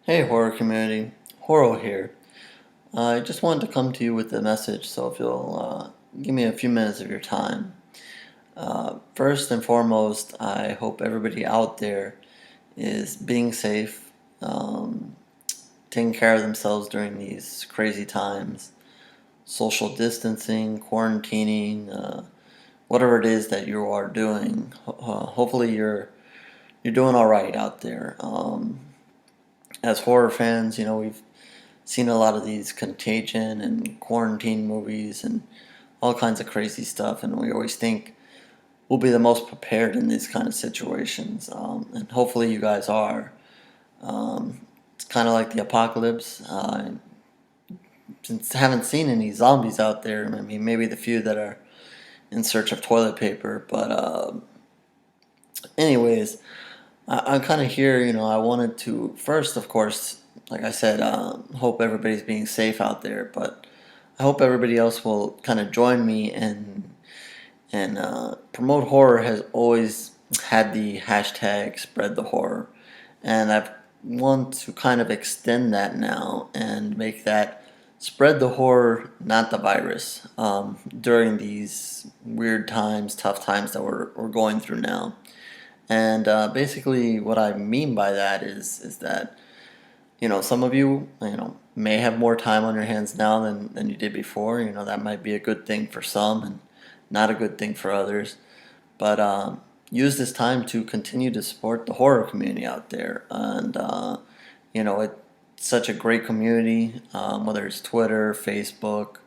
Hey, horror community. HorrO here. I just wanted to come to you with a message, so if you'll give me a few minutes of your time. First and foremost, I hope everybody out there is being safe, taking care of themselves during these crazy times, social distancing, quarantining, whatever it is that you are doing. Hopefully, you're doing all right out there. As horror fans, we've seen a lot of these contagion and quarantine movies and all kinds of crazy stuff, and we always think we'll be the most prepared in these kind of situations, and hopefully you guys are. It's kind of like the apocalypse. Since I haven't seen any zombies out there, I mean, maybe the few that are in search of toilet paper, but anyways, I'm kind of here. I wanted to first, of course, like I said, hope everybody's being safe out there, but I hope everybody else will kind of join me and promote horror. Has always had the hashtag spread the horror, and I want to kind of extend that now and make that spread the horror, not the virus, during these weird times, tough times that we're going through now. And basically, what I mean by that is that some of you may have more time on your hands now than you did before. That might be a good thing for some and not a good thing for others. But use this time to continue to support the horror community out there. And it's such a great community, whether it's Twitter, Facebook,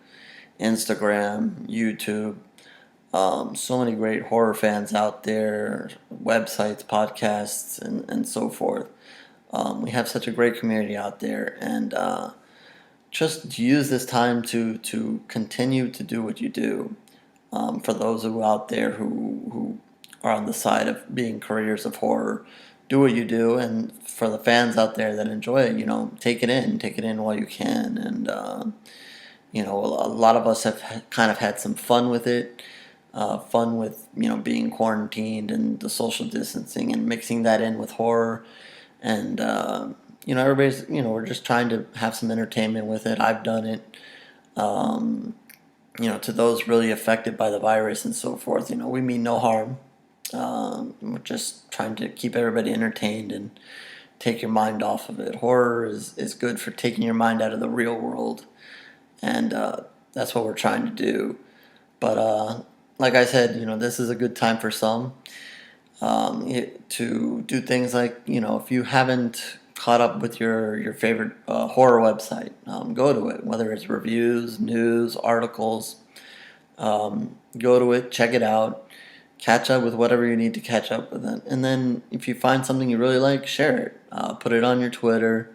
Instagram, YouTube. So many great horror fans out there, websites, podcasts, and so forth. We have such a great community out there, and just use this time to continue to do what you do. For those who out there who are on the side of being careers of horror, do what you do, and for the fans out there that enjoy it, take it in while you can, and a lot of us have kind of had some fun with it. Fun with being quarantined and the social distancing and mixing that in with horror, and everybody's we're just trying to have some entertainment with it. I've done it. To those really affected by the virus and so forth, we mean no harm. We're just trying to keep everybody entertained and take your mind off of it. Horror is good for taking your mind out of the real world, and that's what we're trying to do. But like I said, this is a good time for some to do things like, if you haven't caught up with your favorite horror website, go to it, whether it's reviews, news, articles. Go to it, check it out, catch up with whatever you need to catch up with it. And then if you find something you really like, share it. Put it on your Twitter,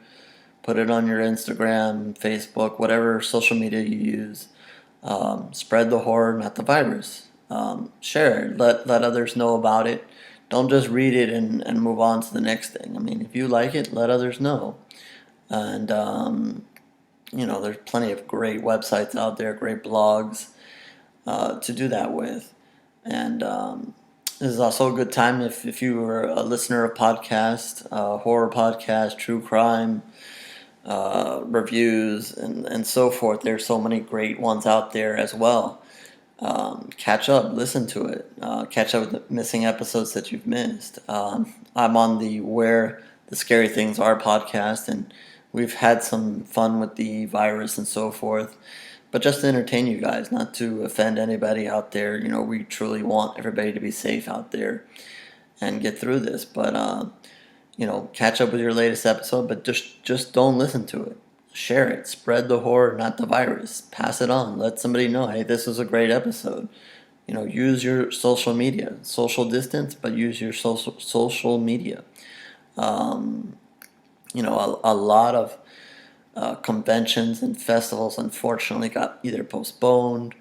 put it on your Instagram, Facebook, whatever social media you use. Spread the horror, not the virus. Share it. Let others know about it. Don't just read it and move on to the next thing. I mean, if you like it, let others know. And there's plenty of great websites out there, great blogs to do that with. And this is also a good time if you were a listener of podcasts, horror podcasts, true crime reviews, and so forth. There's so many great ones out there as well. Catch up, listen to it, catch up with the missing episodes that you've missed. I'm on the Where the Scary Things Are podcast, and we've had some fun with the virus and so forth. But just to entertain you guys, not to offend anybody out there. We truly want everybody to be safe out there and get through this. But catch up with your latest episode, but just don't listen to it. Share it. Spread the horror, not the virus. Pass it on. Let somebody know, hey, this was a great episode. Use your social media. Social distance, but use your social media. A lot of conventions and festivals unfortunately got either postponed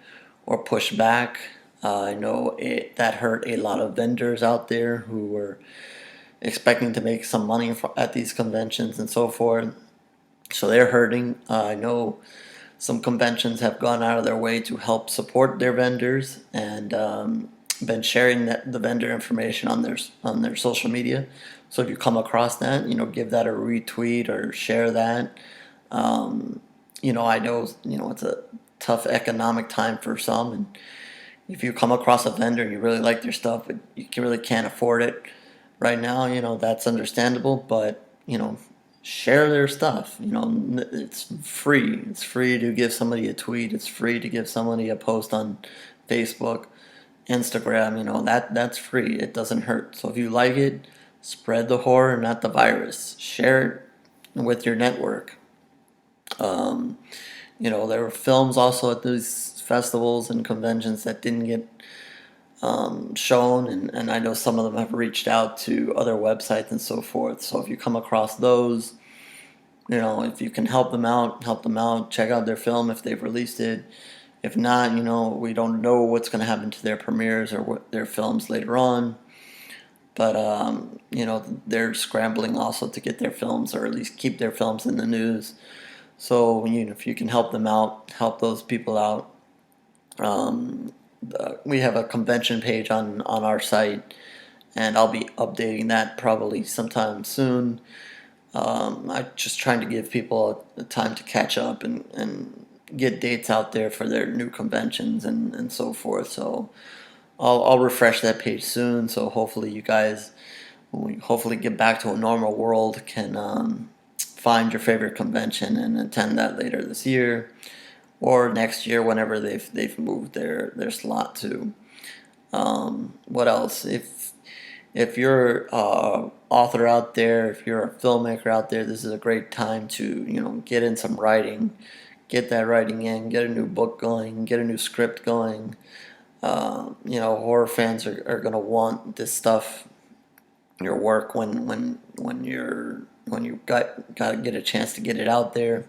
or pushed back. I know that hurt a lot of vendors out there who were expecting to make some money at these conventions and so forth. So they're hurting. I know some conventions have gone out of their way to help support their vendors and been sharing the vendor information on their social media. So if you come across that, give that a retweet or share that. I know, it's a tough economic time for some, and if you come across a vendor and you really like their stuff, but really can't afford it right now, that's understandable, but, share their stuff. It's free. It's free to give somebody a tweet. It's free to give somebody a post on Facebook, Instagram, that's free. It doesn't hurt. So if you like it, spread the horror, not the virus. Share it with your network. Um, there were films also at these festivals and conventions that didn't get shown, and I know some of them have reached out to other websites and so forth. So if you come across those, if you can help them out, help them out. Check out their film if they've released it. If not, we don't know what's going to happen to their premieres or what their films later on. But they're scrambling also to get their films, or at least keep their films in the news. So if you can help them out, help those people out. We have a convention page on our site, and I'll be updating that probably sometime soon. I'm just trying to give people a time to catch up and get dates out there for their new conventions and so forth. So I'll refresh that page soon. So hopefully you guys, when we hopefully get back to a normal world, can find your favorite convention and attend that later this year or next year whenever they've moved their slot to. What else? If you're an author out there, if you're a filmmaker out there, this is a great time to get in some writing, get that writing in, get a new book going, get a new script going. Horror fans are gonna want this stuff, your work when you gotta get a chance to get it out there.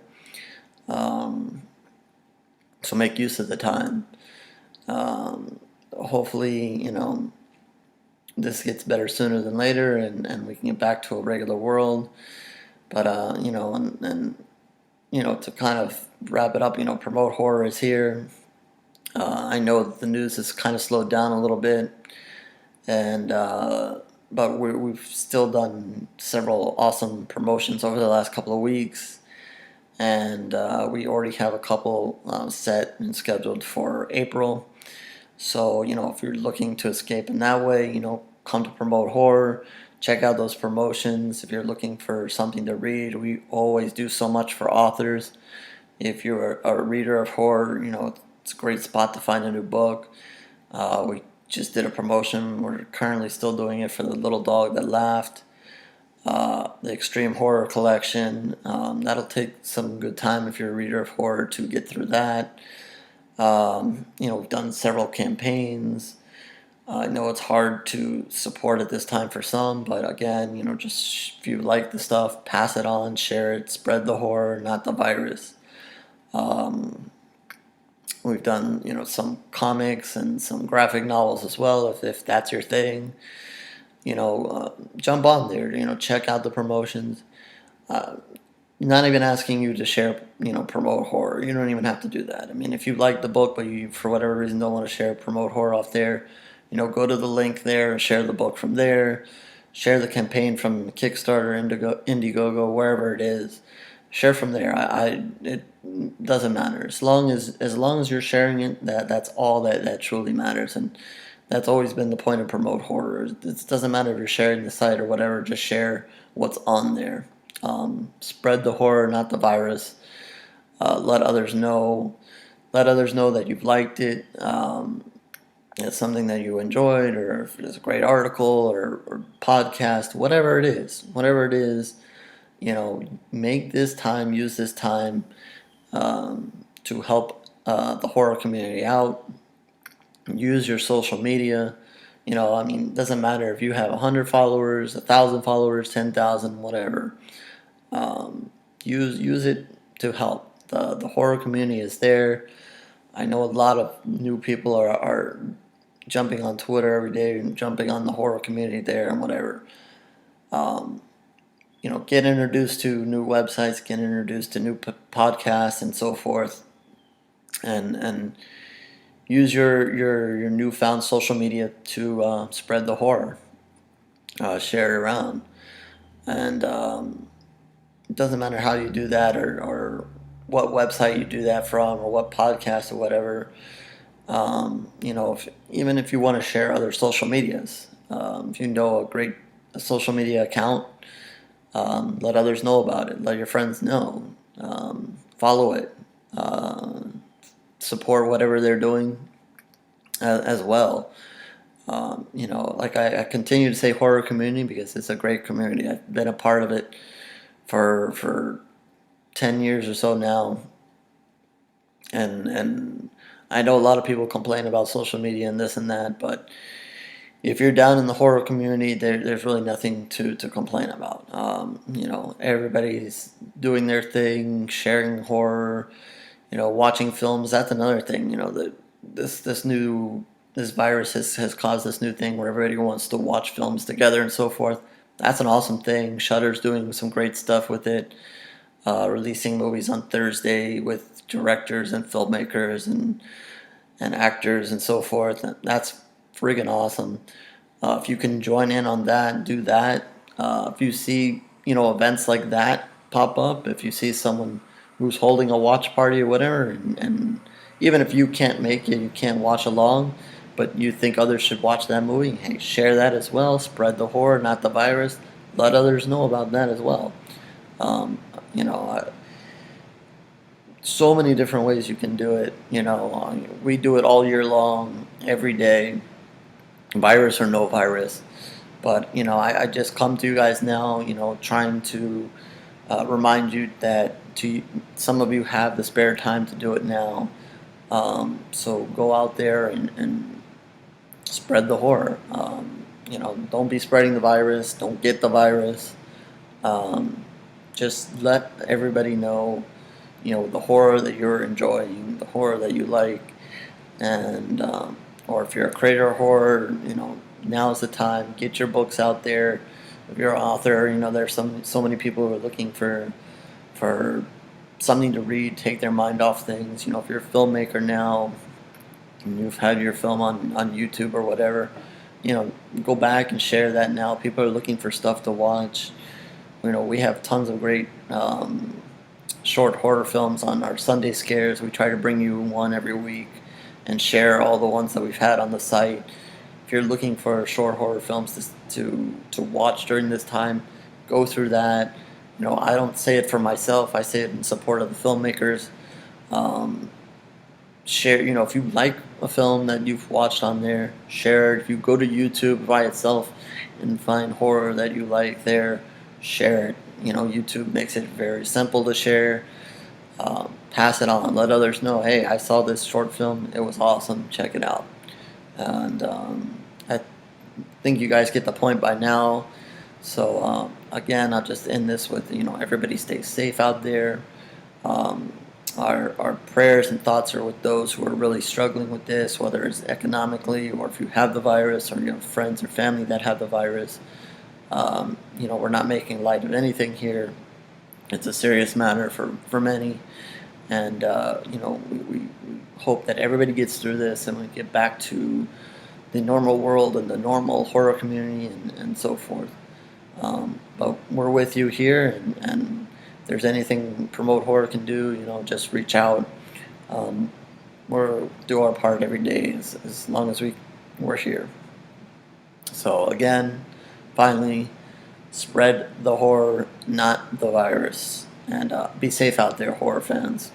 So make use of the time. Hopefully, this gets better sooner than later, and we can get back to a regular world. But to kind of wrap it up, Promote Horror is here. I know that the news has kind of slowed down a little bit, and but we've still done several awesome promotions over the last couple of weeks, and we already have a couple set and scheduled for April. So, if you're looking to escape in that way, come to Promote Horror. Check out those promotions. If you're looking for something to read, we always do so much for authors. If you're a reader of horror, it's a great spot to find a new book. We just did a promotion. We're currently still doing it for The Little Dog That Laughed, the Extreme Horror Collection. That'll take some good time if you're a reader of horror to get through that. We've done several campaigns. I know it's hard to support at this time for some, but again, just if you like the stuff, pass it on, share it, spread the horror, not the virus. We've done, some comics and some graphic novels as well, if that's your thing. Jump on there, check out the promotions. Not even asking you to share, Promote Horror. You don't even have to do that. I mean, if you like the book, but you, for whatever reason, don't want to share Promote Horror off there, go to the link there and share the book from there. Share the campaign from Kickstarter, Indiegogo, wherever it is. Share from there. It doesn't matter as long as you're sharing it. That's all that truly matters, and that's always been the point of Promote Horror. It doesn't matter if you're sharing the site or whatever. Just share what's on there. Spread the horror, not the virus. Let others know. Let others know that you've liked it. It's something that you enjoyed, or if it's a great article or podcast, whatever it is. Whatever it is, make this time, use this time to help the horror community out. Use your social media. It doesn't matter if you have 100 followers, 1,000 followers, 10,000, whatever. Use it to help. The horror community is there. I know a lot of new people are jumping on Twitter every day and jumping on the horror community there and whatever. Get introduced to new websites, get introduced to new podcasts and so forth, and use your newfound social media to spread the horror. Share it around. And it doesn't matter how you do that, or what website you do that from, or what podcast or whatever. Even if you want to share other social medias, if you know a great social media account, let others know about it. Let your friends know. Follow it. Uh, Support whatever they're doing as well. Like I continue to say horror community because it's a great community. I've been a part of it for 10 years or so now, and I know a lot of people complain about social media and this and that, but if you're down in the horror community, there's really nothing to complain about. Everybody's doing their thing, sharing horror, watching films. That's another thing. This virus has caused this new thing where everybody wants to watch films together and so forth. That's an awesome thing. Shudder's doing some great stuff with it, releasing movies on Thursday with directors and filmmakers and actors and so forth. That's friggin' awesome. If you can join in on that, do that. If you see, events like that pop up, if you see someone who's holding a watch party or whatever, and even if you can't make it, you can't watch along, but you think others should watch that movie, hey, share that as well. Spread the horror, not the virus. Let others know about that as well. Um, you know, uh, so many different ways you can do it. We do it all year long, every day, virus or no virus. But I just come to you guys now, trying to remind you that some of you have the spare time to do it now. So go out there and spread the horror. Don't be spreading the virus. Don't get the virus. Um, just let everybody know, the horror that you're enjoying, the horror that you like, and or if you're a creator of horror, now is the time. Get your books out there. If you're an author, there's so many people who are looking for something to read, take their mind off things. If you're a filmmaker now and you've had your film on YouTube or whatever, go back and share that now. People are looking for stuff to watch. We have tons of great short horror films on our Sunday Scares. We try to bring you one every week and share all the ones that we've had on the site. If you're looking for short horror films to watch during this time, go through that. I don't say it for myself. I say it in support of the filmmakers. Um, Share, if you like a film that you've watched on there, share it. If you go to YouTube by itself and find horror that you like there, share it. YouTube makes it very simple to share. Pass it on. Let others know, hey, I saw this short film. It was awesome. Check it out. And I think you guys get the point by now. So again, I'll just end this with, everybody stay safe out there. Um, our prayers and thoughts are with those who are really struggling with this, whether it's economically or if you have the virus or you have friends or family that have the virus. We're not making light of anything here. It's a serious matter for many. And, we hope that everybody gets through this and we get back to the normal world and the normal horror community and so forth. But we're with you here, and if there's anything Promote Horror can do, just reach out. We'll do our part every day as long as we're here. So again, finally, spread the horror, not the virus. And be safe out there, horror fans.